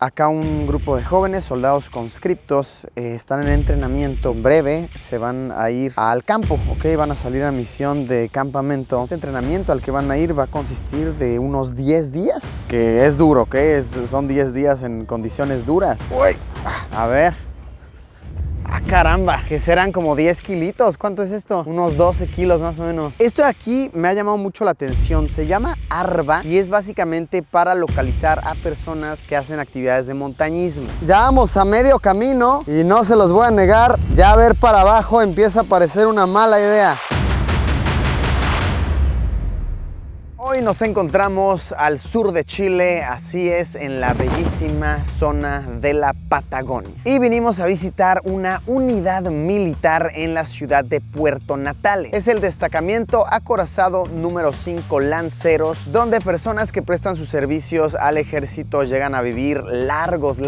Acá un grupo de jóvenes, soldados conscriptos, están en entrenamiento breve, se van a ir al campo, ¿ok? Van a salir a misión de campamento. Este entrenamiento al que van a ir va a consistir de unos 10 días, que es duro, ¿ok? Son 10 días en condiciones duras. Uy, a ver. ¡Ah, caramba! Que serán como 10 kilitos. ¿Cuánto es esto? Unos 12 kilos más o menos. Esto de aquí me ha llamado mucho la atención. Se llama ARBA y es básicamente para localizar a personas que hacen actividades de montañismo. Ya vamos a medio camino y no se los voy a negar, ya ver para abajo empieza a parecer una mala idea. Hoy nos encontramos al sur de Chile, así es, en la bellísima zona de la Patagonia. Y vinimos a visitar una unidad militar en la ciudad de Puerto Natales. Es el destacamento acorazado número 5 Lanceros, donde personas que prestan sus servicios al ejército llegan a vivir largos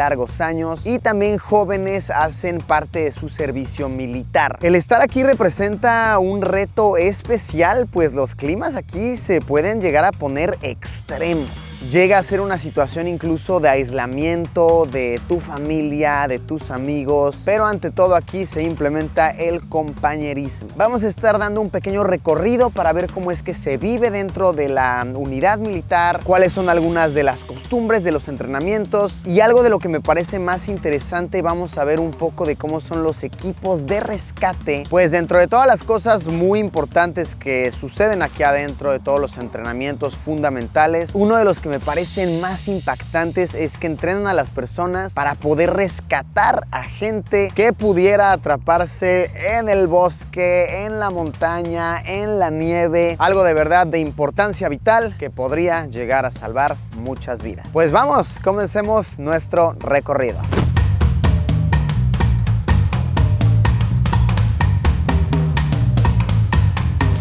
años y también jóvenes hacen parte de su servicio militar. El estar aquí representa un reto especial, pues los climas aquí se pueden llegar a poner extremos. Llega a ser una situación incluso de aislamiento de tu familia, de tus amigos, pero ante todo aquí se implementa el compañerismo. Vamos a estar dando un pequeño recorrido para ver cómo es que se vive dentro de la unidad militar, cuáles son algunas de las costumbres de los entrenamientos y algo de lo que me parece más interesante, vamos a ver un poco de cómo son los equipos de rescate, pues dentro de todas las cosas muy importantes que suceden aquí adentro de todos los entrenamientos fundamentales, uno de los que me parecen más impactantes es que entrenan a las personas para poder rescatar a gente que pudiera atraparse en el bosque, en la montaña, en la nieve, algo de verdad de importancia vital que podría llegar a salvar muchas vidas. Pues vamos, comencemos nuestro recorrido.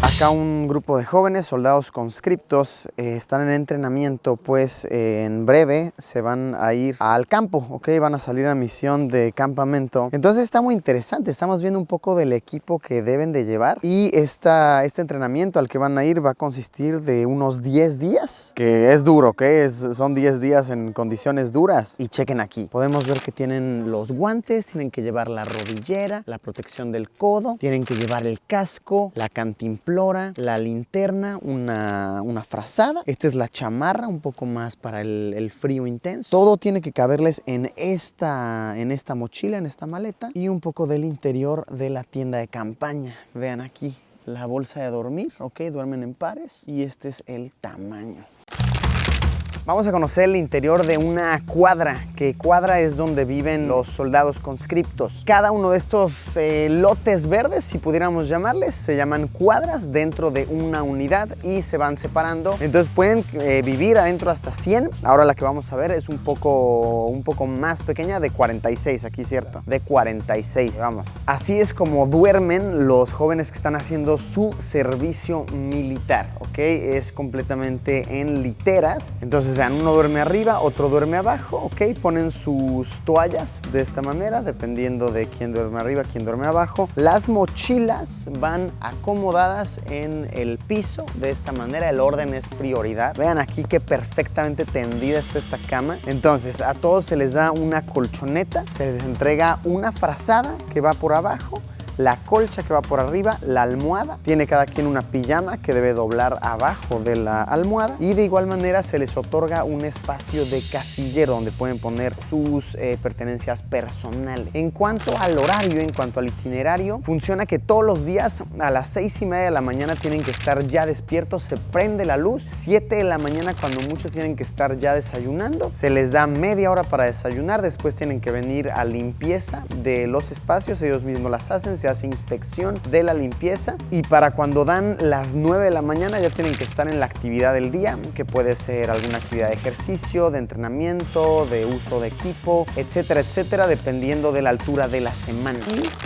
Acá un grupo de jóvenes, soldados conscriptos, están en entrenamiento, pues en breve se van a ir al campo, ¿ok? Van a salir a misión de campamento. Entonces está muy interesante, estamos viendo un poco del equipo que deben de llevar y este entrenamiento al que van a ir va a consistir de unos 10 días, que es duro, ¿ok? Son 10 días en condiciones duras. Y chequen aquí, podemos ver que tienen los guantes, tienen que llevar la rodillera, la protección del codo, tienen que llevar el casco, la cantimplora, la linterna, una frazada. Esta es la chamarra, un poco más para el frío intenso. Todo tiene que caberles en esta mochila, en esta maleta y un poco del interior de la tienda de campaña. Vean aquí la bolsa de dormir, ok, duermen en pares y este es el tamaño. Vamos a conocer el interior de una cuadra, que cuadra es donde viven los soldados conscriptos. Cada uno de estos lotes verdes, si pudiéramos llamarles, se llaman cuadras dentro de una unidad y se van separando. Entonces pueden vivir adentro hasta 100. Ahora la que vamos a ver es un poco más pequeña, de 46, aquí cierto, de 46, vamos. Así es como duermen los jóvenes que están haciendo su servicio militar, ¿ok? Es completamente en literas. Entonces vean, uno duerme arriba, otro duerme abajo, ok, ponen sus toallas de esta manera, dependiendo de quién duerme arriba, quién duerme abajo. Las mochilas van acomodadas en el piso de esta manera, el orden es prioridad. Vean aquí que perfectamente tendida está esta cama. Entonces a todos se les da una colchoneta, se les entrega una frazada que va por abajo, la colcha que va por arriba, la almohada. Tiene cada quien una pijama que debe doblar abajo de la almohada y de igual manera se les otorga un espacio de casillero donde pueden poner sus pertenencias personales. En cuanto al horario, en cuanto al itinerario, funciona que todos los días a las 6:30 de la mañana tienen que estar ya despiertos, se prende la luz, 7 de la mañana cuando muchos tienen que estar ya desayunando, se les da media hora para desayunar, después tienen que venir a limpieza de los espacios, ellos mismos las hacen, se hace inspección de la limpieza y para cuando dan las 9 de la mañana ya tienen que estar en la actividad del día, que puede ser alguna actividad de ejercicio, de entrenamiento, de uso de equipo, etcétera, etcétera, dependiendo de la altura de la semana.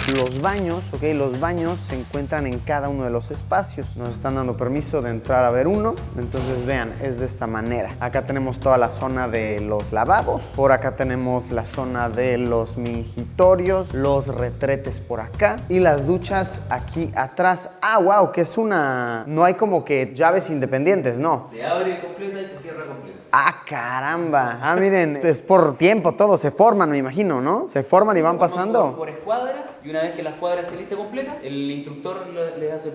Y los baños, ok, los baños se encuentran en cada uno de los espacios. Nos están dando permiso de entrar a ver uno, entonces vean, es de esta manera. Acá tenemos toda la zona de los lavabos, por acá tenemos la zona de los mingitorios, los retretes por acá y las duchas aquí atrás. Ah, wow, que es una... No hay como que llaves independientes, ¿no? Se abre completa y se cierra completa. ¡Ah, caramba! Ah, miren, es por tiempo todo, se forman, me imagino, ¿no? Se forman y van pasando. Por escuadra, y una vez que la escuadra esté lista completa, el instructor les hace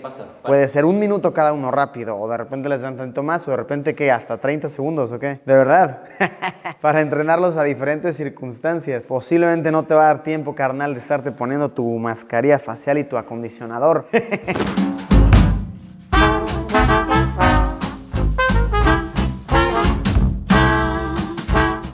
pasar. Puede ser 1 minuto cada uno rápido, o de repente les dan tanto más, o de repente, ¿qué? Hasta 30 segundos, ¿o qué? De verdad. Para entrenarlos a diferentes circunstancias. Posiblemente no te va a dar tiempo, carnal, de estarte poniendo tu mascarilla facial y tu acondicionador.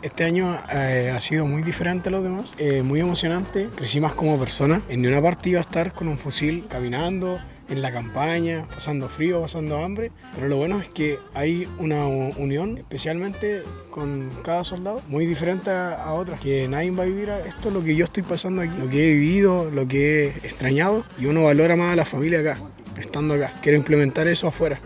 Este año ha sido muy diferente a los demás, muy emocionante, crecí más como persona. En ninguna parte iba a estar con un fusil caminando, en la campaña, pasando frío, pasando hambre, pero lo bueno es que hay una unión, especialmente con cada soldado, muy diferente a otras, que nadie va a vivir esto, lo que yo estoy pasando aquí, lo que he vivido, lo que he extrañado, y uno valora más a la familia acá, estando acá. Quiero implementar eso afuera,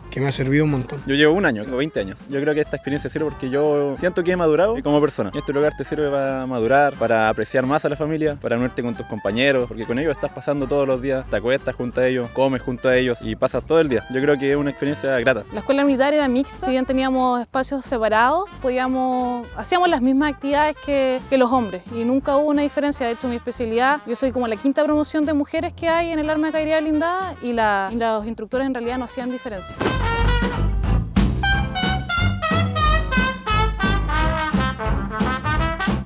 que me ha servido un montón. Yo llevo 1 año, tengo 20 años. Yo creo que esta experiencia sirve porque yo siento que he madurado como persona. Este lugar te sirve para madurar, para apreciar más a la familia, para unirte con tus compañeros, porque con ellos estás pasando todos los días, te acuestas junto a ellos, comes junto a ellos y pasas todo el día. Yo creo que es una experiencia grata. La escuela militar era mixta, si bien teníamos espacios separados, hacíamos las mismas actividades que los hombres y nunca hubo una diferencia. De hecho, mi especialidad, yo soy como la 5ª promoción de mujeres que hay en el arma de caballería blindada y los instructores en realidad no hacían diferencia.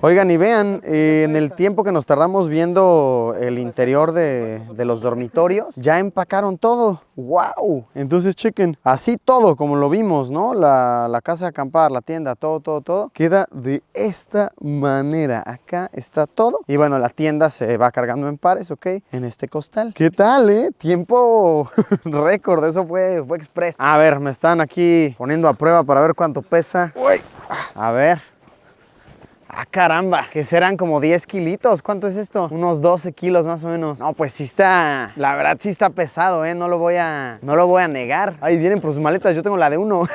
Oigan, y vean, en el tiempo que nos tardamos viendo el interior de los dormitorios, ya empacaron todo. ¡Wow! Entonces, chequen, así todo, como lo vimos, ¿no? La casa de acampar, la tienda, todo, queda de esta manera. Acá está todo. Y bueno, la tienda se va cargando en pares, ¿ok? En este costal. ¿Qué tal, Tiempo récord, eso fue express. A ver, me están aquí poniendo a prueba para ver cuánto pesa. Uy. A ver. ¡Ah, caramba! Que serán como 10 kilitos. ¿Cuánto es esto? Unos 12 kilos más o menos. No, pues sí está, la verdad sí está pesado, No lo voy a negar. Ahí vienen por sus maletas, yo tengo la de uno.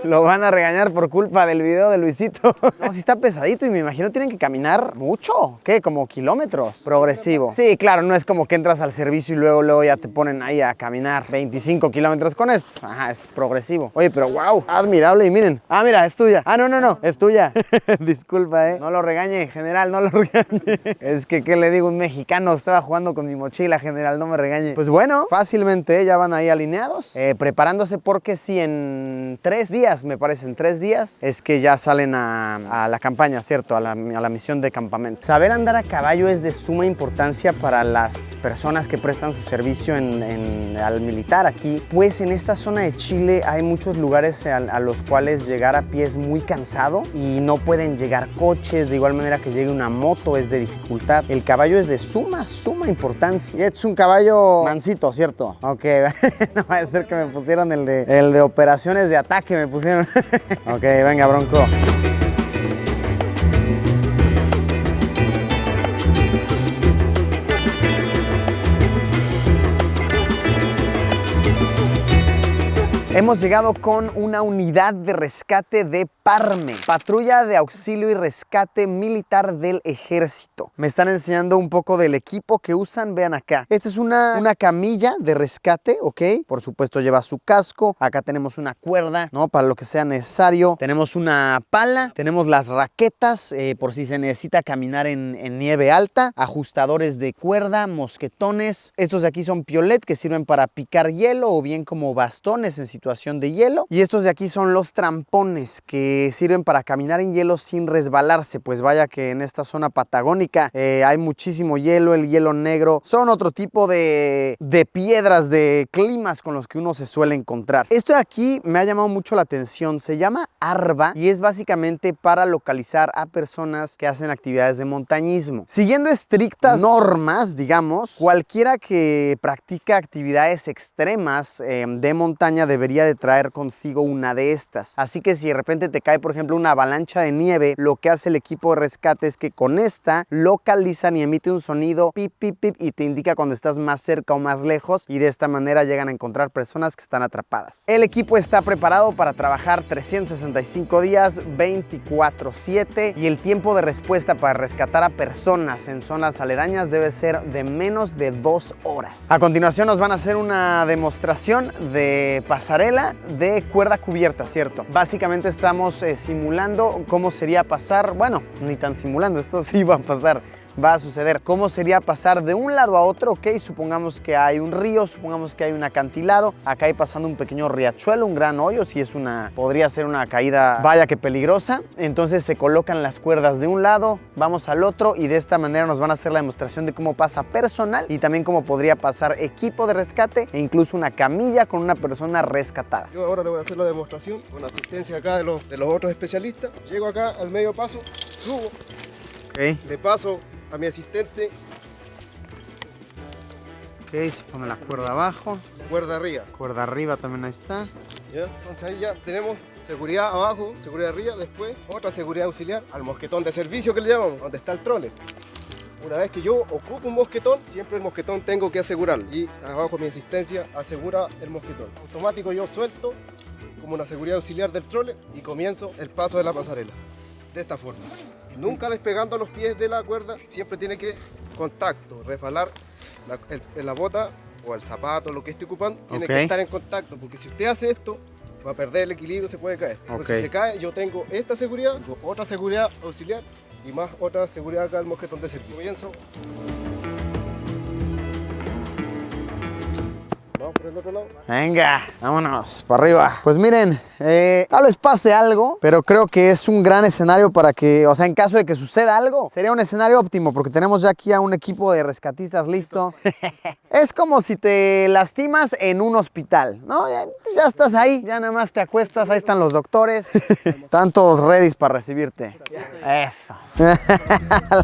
Lo van a regañar por culpa del video de Luisito. No, sí está pesadito y me imagino tienen que caminar mucho. ¿Qué? Como kilómetros. Progresivo. Sí, claro, no es como que entras al servicio y luego ya te ponen ahí a caminar 25 kilómetros con esto. Ajá, es progresivo. Oye, pero wow, admirable. Y miren, mira, es tuya. No, es tuya. Disculpa. No lo regañe, general, no lo regañe. Es que, ¿qué le digo? Un mexicano estaba jugando con mi mochila, general, no me regañe. Pues bueno, fácilmente ya van ahí alineados, preparándose porque si en 3 días, me parece, en 3 días, es que ya salen a la campaña, ¿cierto? A la misión de campamento. Saber andar a caballo es de suma importancia para las personas que prestan su servicio al militar aquí, pues en esta zona de Chile hay muchos lugares a los cuales llegar a pie es muy cansado y no pueden llegar coches, de igual manera que llegue una moto es de dificultad. El caballo es de suma importancia. Y es un caballo mansito, ¿cierto? Ok, no va a ser que me pusieron el de operaciones de ataque, me pusieron. Ok, venga, Bronco. Hemos llegado con una unidad de rescate de PARME, Patrulla de Auxilio y Rescate Militar del Ejército. Me están enseñando un poco del equipo que usan, vean acá. Esta es una camilla de rescate, ¿ok? Por supuesto lleva su casco, acá tenemos una cuerda, ¿no? Para lo que sea necesario. Tenemos una pala, tenemos las raquetas, por si se necesita caminar en nieve alta, ajustadores de cuerda, mosquetones. Estos de aquí son piolet que sirven para picar hielo o bien como bastones en situación de hielo. Y estos de aquí son los trampones que sirven para caminar en hielo sin resbalarse, pues vaya que en esta zona patagónica hay muchísimo hielo, el hielo negro, son otro tipo de piedras, de climas con los que uno se suele encontrar. Esto de aquí me ha llamado mucho la atención, se llama ARBA y es básicamente para localizar a personas que hacen actividades de montañismo. Siguiendo estrictas normas, digamos, cualquiera que practica actividades extremas de montaña debería de traer consigo una de estas. Así que si de repente te cae, por ejemplo, una avalancha de nieve, lo que hace el equipo de rescate es que con esta localizan y emite un sonido pip, pip, pip y te indica cuando estás más cerca o más lejos, y de esta manera llegan a encontrar personas que están atrapadas. El equipo está preparado para trabajar 365 días, 24/7, y el tiempo de respuesta para rescatar a personas en zonas aledañas debe ser de menos de 2 horas. A continuación nos van a hacer una demostración de pasarela de cuerda cubierta, ¿cierto? Básicamente estamos simulando cómo sería pasar, bueno, ni tan simulando, esto sí va a pasar. Va a suceder. ¿Cómo sería pasar de un lado a otro? Ok, supongamos que hay un río, supongamos que hay un acantilado, acá hay pasando un pequeño riachuelo, un gran hoyo, si es podría ser una caída, vaya que peligrosa. Entonces se colocan las cuerdas de un lado, vamos al otro, y de esta manera nos van a hacer la demostración de cómo pasa personal y también cómo podría pasar equipo de rescate e incluso una camilla con una persona rescatada. Yo ahora le voy a hacer la demostración con asistencia acá de los otros especialistas. Llego acá al medio paso, subo, le paso a mi asistente. Ok, se pone la cuerda abajo. Cuerda arriba. Cuerda arriba también, ahí está. ¿Ya? Entonces ahí ya tenemos seguridad abajo, seguridad arriba, después otra seguridad auxiliar al mosquetón de servicio que le llamamos, donde está el trole. Una vez que yo ocupo un mosquetón, siempre el mosquetón tengo que asegurarlo. Y abajo mi asistencia asegura el mosquetón. Automático yo suelto como una seguridad auxiliar del trole y comienzo el paso de la pasarela. De esta forma. Nunca despegando los pies de la cuerda, siempre tiene que contacto, resbalar la bota o el zapato, lo que esté ocupando, tiene que estar en contacto, porque si usted hace esto, va a perder el equilibrio, se puede caer. Pero si se cae, yo tengo esta seguridad, otra seguridad auxiliar y más otra seguridad acá al mosquetón de servicio. Comienzo. Vamos por el otro lado. Venga, vámonos, para arriba. Pues miren, tal vez pase algo, pero creo que es un gran escenario para que, o sea, en caso de que suceda algo, sería un escenario óptimo, porque tenemos ya aquí a un equipo de rescatistas listo. Es como si te lastimas en un hospital, ¿no? Ya estás ahí, ya nada más te acuestas, ahí están los doctores. Están todos ready para recibirte. Eso.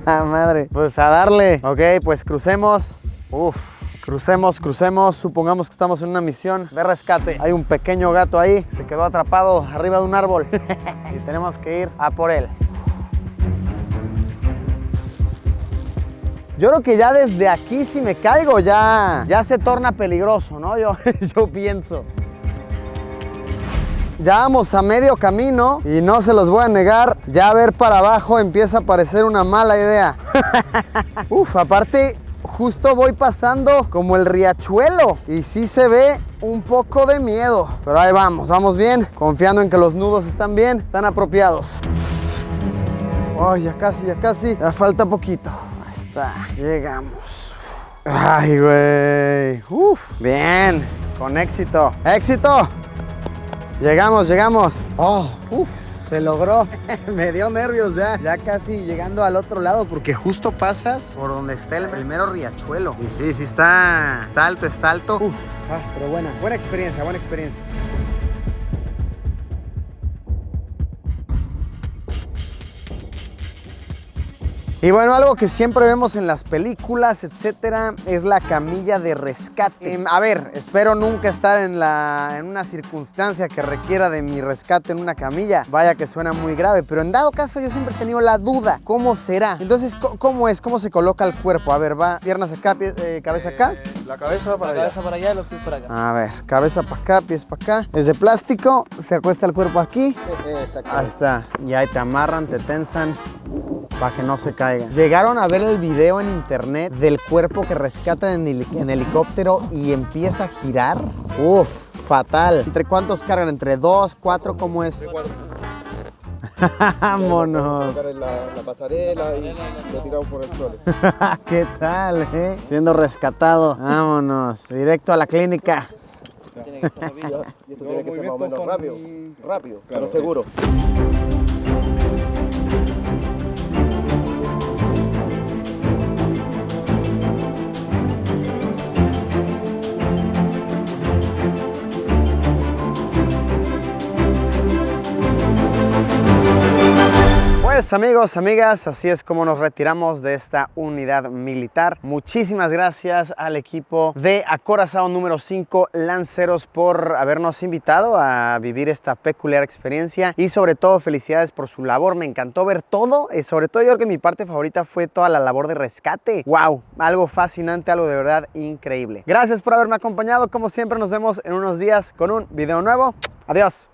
La madre. Pues a darle. Ok, pues crucemos. Uf. Crucemos, supongamos que estamos en una misión de rescate. Hay un pequeño gato ahí, se quedó atrapado arriba de un árbol y tenemos que ir a por él. Yo creo que ya desde aquí, si me caigo, ya se torna peligroso, ¿no? Yo pienso. Ya vamos a medio camino y no se los voy a negar, ya ver para abajo empieza a parecer una mala idea. Uf, aparte, justo voy pasando como el riachuelo y sí se ve un poco de miedo, pero ahí vamos bien, confiando en que los nudos están bien, están apropiados. Oh, ya casi, ya falta poquito. Ahí está, llegamos. Ay, güey. Uf, bien, con éxito. ¡Éxito! Llegamos. Oh, uf. Se logró. Me dio nervios ya casi llegando al otro lado, porque justo pasas por donde está el mero riachuelo. Y sí, está alto. Uf, pero buena experiencia. Y bueno, algo que siempre vemos en las películas, etcétera, es la camilla de rescate. A ver, espero nunca estar en una circunstancia que requiera de mi rescate en una camilla. Vaya que suena muy grave, pero en dado caso yo siempre he tenido la duda, ¿cómo será? Entonces, ¿cómo es? ¿Cómo se coloca el cuerpo? A ver, va piernas acá, cabeza acá. La cabeza para allá. Cabeza para allá y los pies para acá. A ver, cabeza para acá, pies para acá. Es de plástico, se acuesta el cuerpo aquí. Exacto. Ahí está. Y ahí te amarran, te tensan para que no se caigan. ¿Llegaron a ver el video en internet del cuerpo que rescatan en helicóptero y empieza a girar? Uf, fatal. ¿Entre cuántos cargan? ¿Entre 2, 4? ¿Cómo es? 4. Vámonos. La pasarela y lo tiramos por el trole. ¿Qué tal, Siendo rescatado. Vámonos. Directo a la clínica. Tiene que estar rápido. Y esto tiene que ser más o menos rápido, pero seguro. pues amigos, amigas, así es como nos retiramos de esta unidad militar. Muchísimas gracias al equipo de Acorazado número 5 Lanceros por habernos invitado a vivir esta peculiar experiencia y sobre todo felicidades por su labor. Me encantó ver todo, sobre todo yo creo que mi parte favorita fue toda la labor de rescate. ¡Wow! Algo fascinante, algo de verdad increíble. Gracias por haberme acompañado, como siempre nos vemos en unos días con un video nuevo. Adiós.